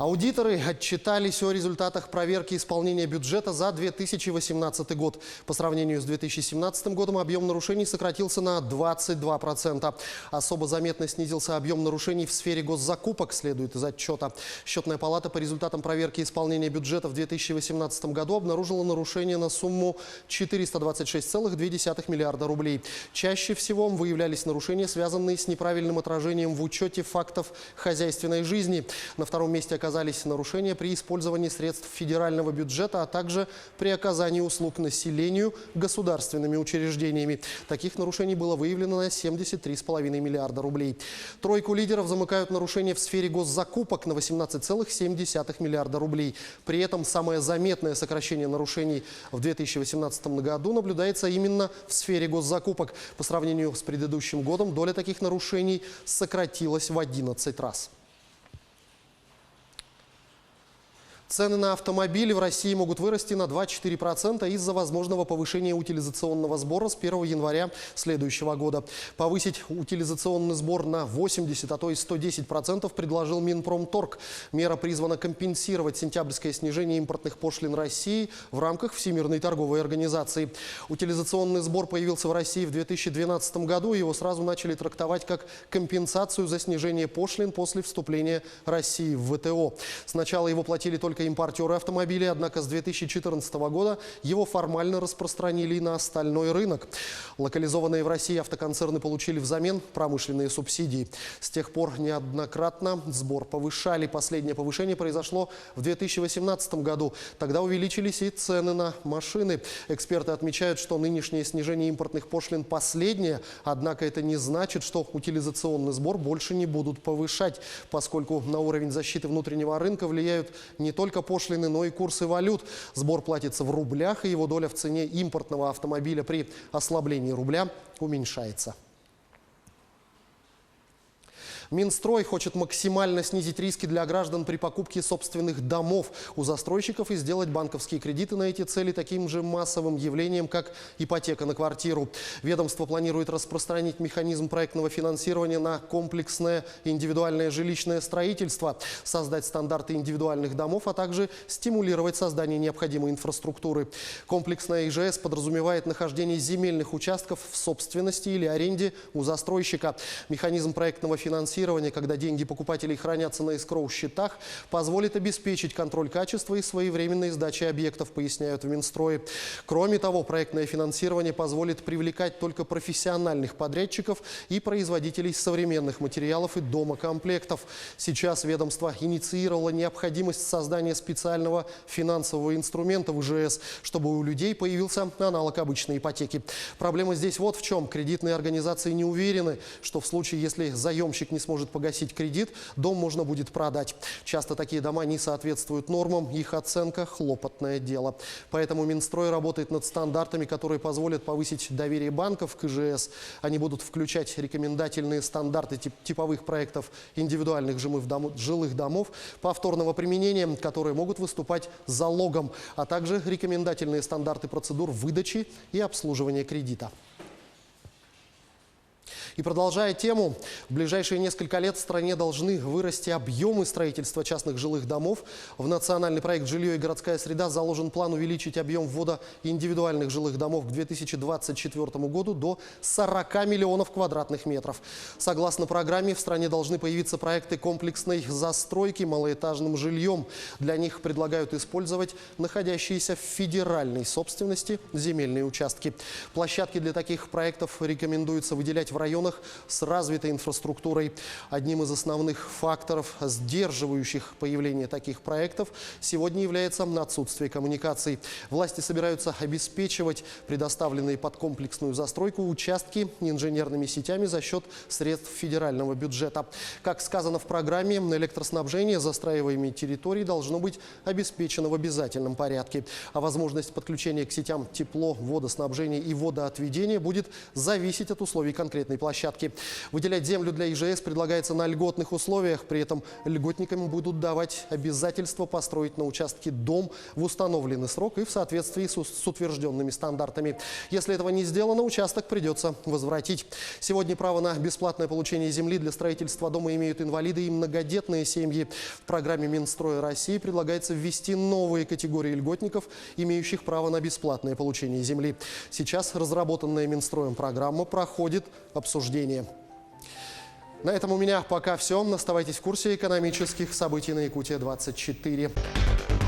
Аудиторы отчитались о результатах проверки исполнения бюджета за 2018 год. По сравнению с 2017 годом объем нарушений сократился на 22%. Особо заметно снизился объем нарушений в сфере госзакупок, следует из отчета. Счетная палата по результатам проверки исполнения бюджета в 2018 году обнаружила нарушения на сумму 426,2 миллиарда рублей. Чаще всего выявлялись нарушения, связанные с неправильным отражением в учете фактов хозяйственной жизни. На втором месте оказались нарушения при использовании средств федерального бюджета, а также при оказании услуг населению государственными учреждениями. Таких нарушений было выявлено на 73,5 миллиарда рублей. Тройку лидеров замыкают нарушения в сфере госзакупок на 18,7 миллиарда рублей. При этом самое заметное сокращение нарушений в 2018 году наблюдается именно в сфере госзакупок. По сравнению с предыдущим годом доля таких нарушений сократилась в 11 раз. Цены на автомобили в России могут вырасти на 2–4% из-за возможного повышения утилизационного сбора с 1 января следующего года. Повысить утилизационный сбор на 80, а то и 110% предложил Минпромторг. Мера призвана компенсировать сентябрьское снижение импортных пошлин России в рамках Всемирной торговой организации. Утилизационный сбор появился в России в 2012 году. Его сразу начали трактовать как компенсацию за снижение пошлин после вступления России в ВТО. Сначала его платили только импортеры автомобилей, однако с 2014 года его формально распространили на остальной рынок. Локализованные в России автоконцерны получили взамен промышленные субсидии. С тех пор неоднократно сбор повышали. Последнее повышение произошло в 2018 году. Тогда увеличились и цены на машины. Эксперты отмечают, что нынешнее снижение импортных пошлин последнее, однако это не значит, что утилизационный сбор больше не будут повышать, поскольку на уровень защиты внутреннего рынка влияют не только пошлины, но и курсы валют. Сбор платится в рублях, и его доля в цене импортного автомобиля при ослаблении рубля уменьшается. Минстрой хочет максимально снизить риски для граждан при покупке собственных домов у застройщиков и сделать банковские кредиты на эти цели таким же массовым явлением, как ипотека на квартиру. Ведомство планирует распространить механизм проектного финансирования на комплексное индивидуальное жилищное строительство, создать стандарты индивидуальных домов, а также стимулировать создание необходимой инфраструктуры. Комплексная ИЖС подразумевает нахождение земельных участков в собственности или аренде у застройщика. Механизм проектного финансирования, когда деньги покупателей хранятся на эскроу-счетах, позволит обеспечить контроль качества и своевременной сдачи объектов, поясняют в Минстрое. Кроме того, проектное финансирование позволит привлекать только профессиональных подрядчиков и производителей современных материалов и домокомплектов. Сейчас ведомство инициировало необходимость создания специального финансового инструмента в ИЖС, чтобы у людей появился аналог обычной ипотеки. Проблема здесь вот в чем. Кредитные организации не уверены, что в случае, если заемщик не сможет погасить кредит, дом можно будет продать. Часто такие дома не соответствуют нормам, их оценка – хлопотное дело. Поэтому Минстрой работает над стандартами, которые позволят повысить доверие банков к ИЖС. Они будут включать рекомендательные стандарты типовых проектов индивидуальных жилых домов повторного применения, которые могут выступать залогом, а также рекомендательные стандарты процедур выдачи и обслуживания кредита. И продолжая тему, в ближайшие несколько лет в стране должны вырасти объемы строительства частных жилых домов. В национальный проект «Жилье и городская среда» заложен план увеличить объем ввода индивидуальных жилых домов к 2024 году до 40 миллионов квадратных метров. Согласно программе, в стране должны появиться проекты комплексной застройки малоэтажным жильем. Для них предлагают использовать находящиеся в федеральной собственности земельные участки. Площадки для таких проектов рекомендуется выделять в районах с развитой инфраструктурой. Одним из основных факторов, сдерживающих появление таких проектов, сегодня является отсутствие коммуникаций. Власти собираются обеспечивать предоставленные под комплексную застройку участки инженерными сетями за счет средств федерального бюджета. Как сказано в программе, электроснабжение застраиваемой территории должно быть обеспечено в обязательном порядке, а возможность подключения к сетям тепло, водоснабжения и водоотведения будет зависеть от условий конкретной площадки. площадки. Выделять землю для ИЖС предлагается на льготных условиях. При этом льготникам будут давать обязательство построить на участке дом в установленный срок и в соответствии с утвержденными стандартами. Если этого не сделано, участок придется возвратить. Сегодня право на бесплатное получение земли для строительства дома имеют инвалиды и многодетные семьи. В программе Минстроя России предлагается ввести новые категории льготников, имеющих право на бесплатное получение земли. Сейчас разработанная Минстроем программа проходит обсуждение. На этом у меня пока все. Оставайтесь в курсе экономических событий на Якутия-24.